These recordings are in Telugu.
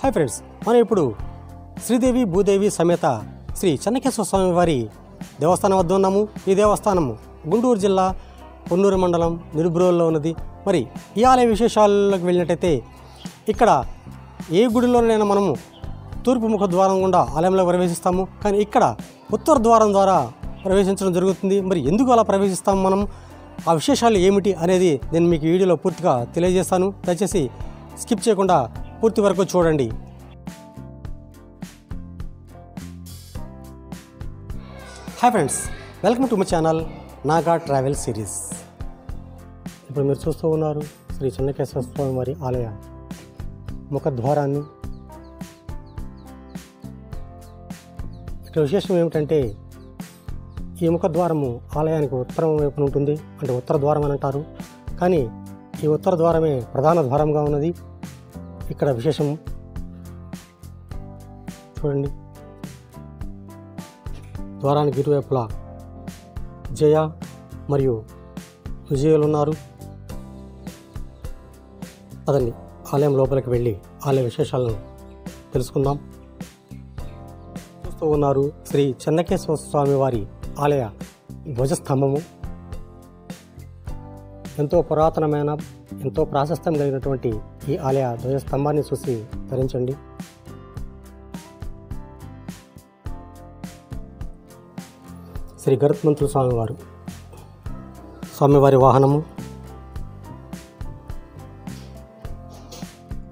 హాయ్ ఫ్రెండ్స్, మనం ఇప్పుడు శ్రీదేవి భూదేవి సమేత శ్రీ చెన్నకేశవ స్వామి వారి దేవస్థానం వద్ద ఉన్నాము. ఈ దేవస్థానం గుంటూరు జిల్లా పొన్నూరు మండలం నిరుబ్రోల్లో ఉన్నది. మరి ఈ ఆలయ విశేషాలకు వెళ్ళినట్టయితే ఇక్కడ ఏ గుడిలోనైనా మనము తూర్పు ముఖ ద్వారం గుండా ఆలయంలో ప్రవేశిస్తాము, కానీ ఇక్కడ ఉత్తర ద్వారం ద్వారా ప్రవేశించడం జరుగుతుంది. మరి ఎందుకు అలా ప్రవేశిస్తాము, మనం ఆ విశేషాలు ఏమిటి అనేది నేను మీకు వీడియోలో పూర్తిగా తెలియజేస్తాను. దయచేసి స్కిప్ చేయకుండా పూర్తి వరకు చూడండి. Hi friends, welcome to my channel Naga travel series. ఇప్పుడు మీరు చూస్తూ ఉన్నారు శ్రీ చెన్నకేశవ స్వామి వారి ఆలయ ముఖద్వారాన్ని. ఇక్కడ విశేషం ఏమిటంటే ఈ ముఖద్వారము ఆలయానికి ఉత్తరం వైపున ఉంటుంది, అంటే ఉత్తర ద్వారం అని అంటారు. కానీ ఈ ఉత్తర ద్వారమే ప్రధాన ద్వారంగా ఉన్నది. ఇక్కడ విశేషం చూడండి, ద్వారానికి ఇరువైపులా జయ మరియు విజయులు ఉన్నారు. అదండి, ఆలయం లోపలికి వెళ్ళి ఆలయ విశేషాలను తెలుసుకుందాం. చూస్తూ ఉన్నారు శ్రీ చెన్నకేశవ స్వామి వారి ఆలయ ధ్వజస్తంభము. ఎంతో పురాతనమైన, ఎంతో ప్రాశస్త్యం కలిగినటువంటి ఈ ఆలయ ధ్వజస్తంభాన్ని చూసి ధరించండి. శ్రీ గరుత్మంతుల స్వామివారు, స్వామివారి వాహనము.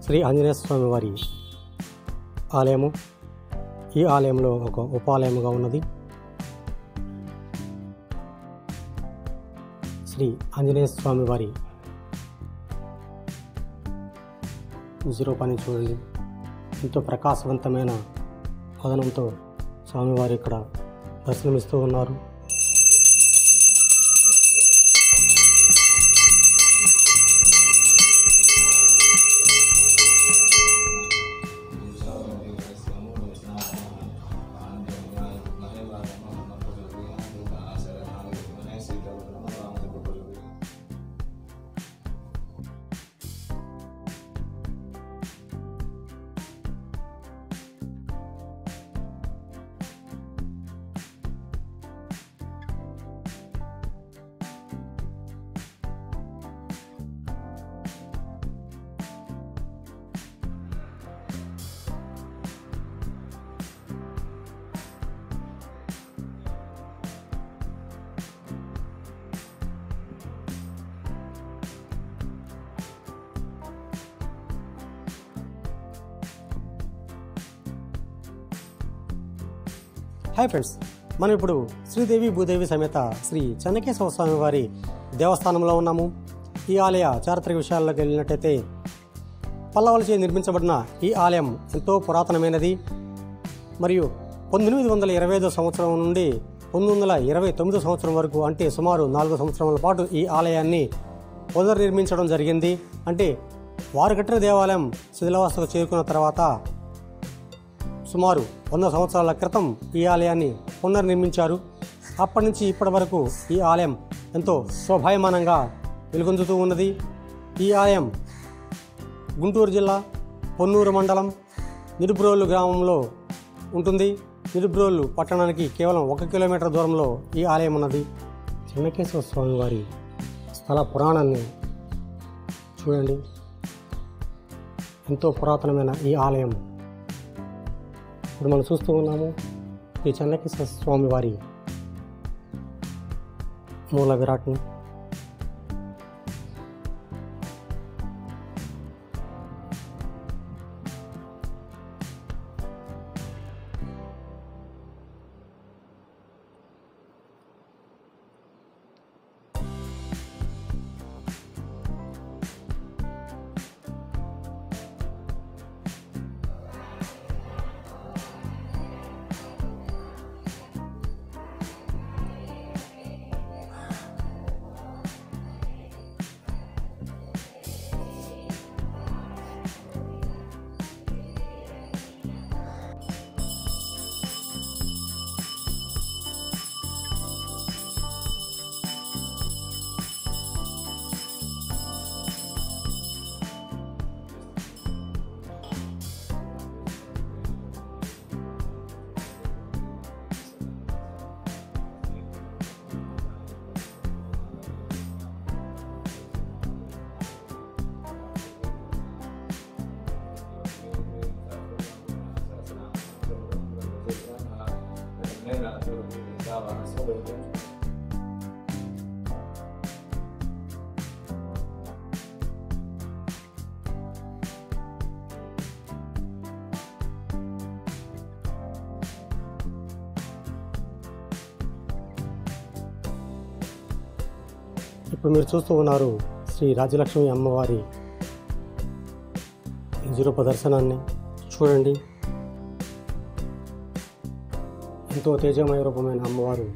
శ్రీ ఆంజనేయ స్వామివారి ఆలయము ఈ ఆలయంలో ఒక ఉపాలయముగా ఉన్నది. శ్రీ ఆంజనేయ స్వామి వారి రూపాన్ని చూడండి, ఎంతో ప్రకాశవంతమైన వదనంతో స్వామివారు ఇక్కడ దర్శనమిస్తూ ఉన్నారు. హాయ్ ఫ్రెండ్స్, మనం ఇప్పుడు శ్రీదేవి భూదేవి సమేత శ్రీ చెన్నకేశవ స్వామి వారి దేవస్థానంలో ఉన్నాము. ఈ ఆలయ చారిత్రక విషయాల్లోకి వెళ్ళినట్టయితే పల్లవులచే నిర్మించబడిన ఈ ఆలయం ఎంతో పురాతనమైనది. మరియు 1825 సంవత్సరం నుండి 1929 సంవత్సరం వరకు, అంటే సుమారు 4 సంవత్సరాల పాటు ఈ ఆలయాన్ని పునర్నిర్మించడం జరిగింది. అంటే వారు కట్టిన దేవాలయం శిథిలావస్థకు చేరుకున్న తర్వాత సుమారు 100 సంవత్సరాల క్రితం ఈ ఆలయాన్ని పునర్నిర్మించారు. అప్పటి నుంచి ఇప్పటి వరకు ఈ ఆలయం ఎంతో శోభాయమానంగా వెలుగొందుతూ ఉన్నది. ఈ ఆలయం గుంటూరు జిల్లా పొన్నూరు మండలం నిరుబ్రోలు గ్రామంలో ఉంటుంది. నిరుబ్రోలు పట్టణానికి కేవలం 1 కిలోమీటర్ దూరంలో ఈ ఆలయం ఉన్నది. చెన్నకేశవ స్వామి వారి స్థల పురాణాన్ని చూడండి, ఎంతో పురాతనమైన ఈ ఆలయం. ఇప్పుడు మనం చూస్తూ ఉన్నాము ఈ చెన్నకేశవ స్వామి వారి మూల విరాట్ని. ఇప్పుడు మీరు చూస్తూ ఉన్నారు శ్రీ రాజ్యలక్ష్మి అమ్మవారి నిజరూప దర్శనాన్ని. చూడండి, ఎంతో తేజమయ రూపమైన అమ్మవారు.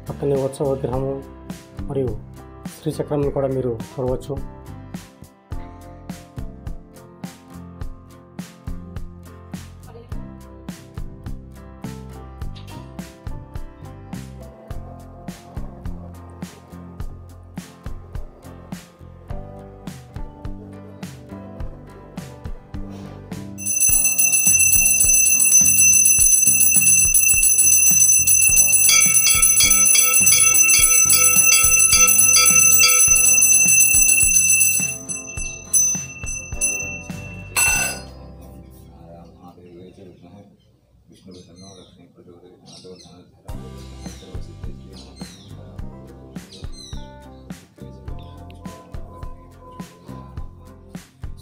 పక్కనే ఉత్సవ విగ్రహము మరియు శ్రీచక్రంను కూడా మీరు చూడవచ్చు.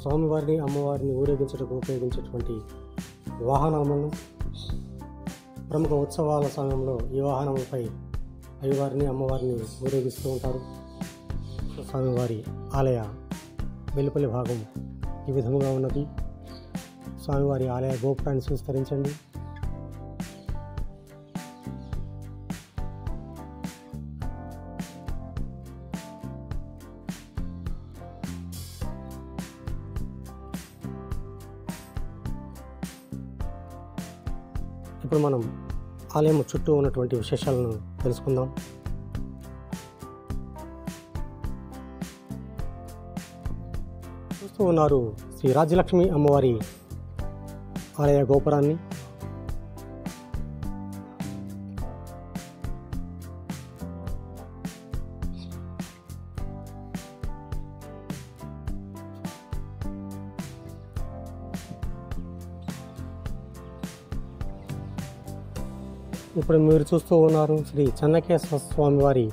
స్వామివారిని అమ్మవారిని ఊరేగించడానికి ఉపయోగించేటువంటి వాహనాలను ప్రముఖ ఉత్సవాల సమయంలో ఈ వాహనములపై అయ్యవారిని అమ్మవారిని ఊరేగిస్తూ ఉంటారు. స్వామివారి ఆలయ వెలుపలి భాగం ఈ విధముగా ఉన్నది. స్వామివారి ఆలయ గోపురాన్ని విస్తరించండి. ఇప్పుడు మనం ఆలయం చుట్టూ ఉన్నటువంటి విశేషాలను తెలుసుకుందాం. చూస్తూ ఉన్నారు శ్రీ రాజ్యలక్ష్మి అమ్మవారి ఆలయ గోపురాన్ని. ఇప్పుడు మీరు చూస్తూ ఉన్నారు శ్రీ చెన్నకేశ్వర స్వామి వారి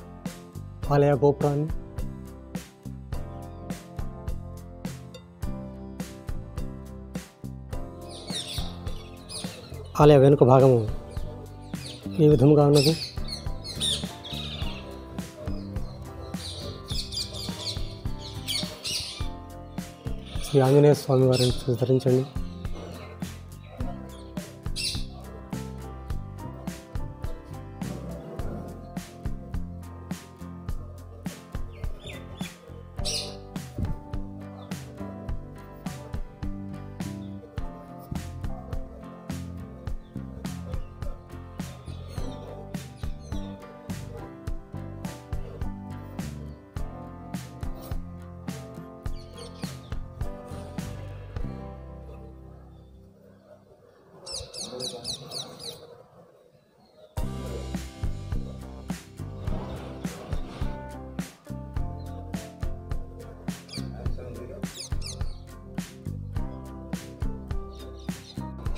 ఆలయ గోపురాన్ని. ఆలయ వెనుక భాగము ఈ విధంగా ఉన్నది. శ్రీ ఆంజనేయ స్వామి వారిని ధరించండి.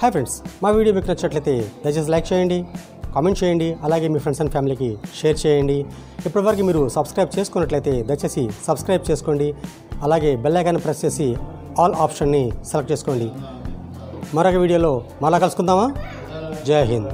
హాయ్ ఫ్రెండ్స్, మా వీడియో మీకు నచ్చినట్లయితే దయచేసి లైక్ చేయండి, కామెంట్ చేయండి, అలాగే మీ ఫ్రెండ్స్ అండ్ ఫ్యామిలీకి షేర్ చేయండి. ఇప్పటివరకు మీరు సబ్స్క్రైబ్ చేసుకున్నట్లయితే దయచేసి సబ్స్క్రైబ్ చేసుకోండి. అలాగే బెల్ ఐకాన్ ప్రెస్ చేసి ఆల్ ఆప్షన్ని సెలెక్ట్ చేసుకోండి. మరొక వీడియోలో మళ్ళా కలుసుకుందామా? జై హింద్.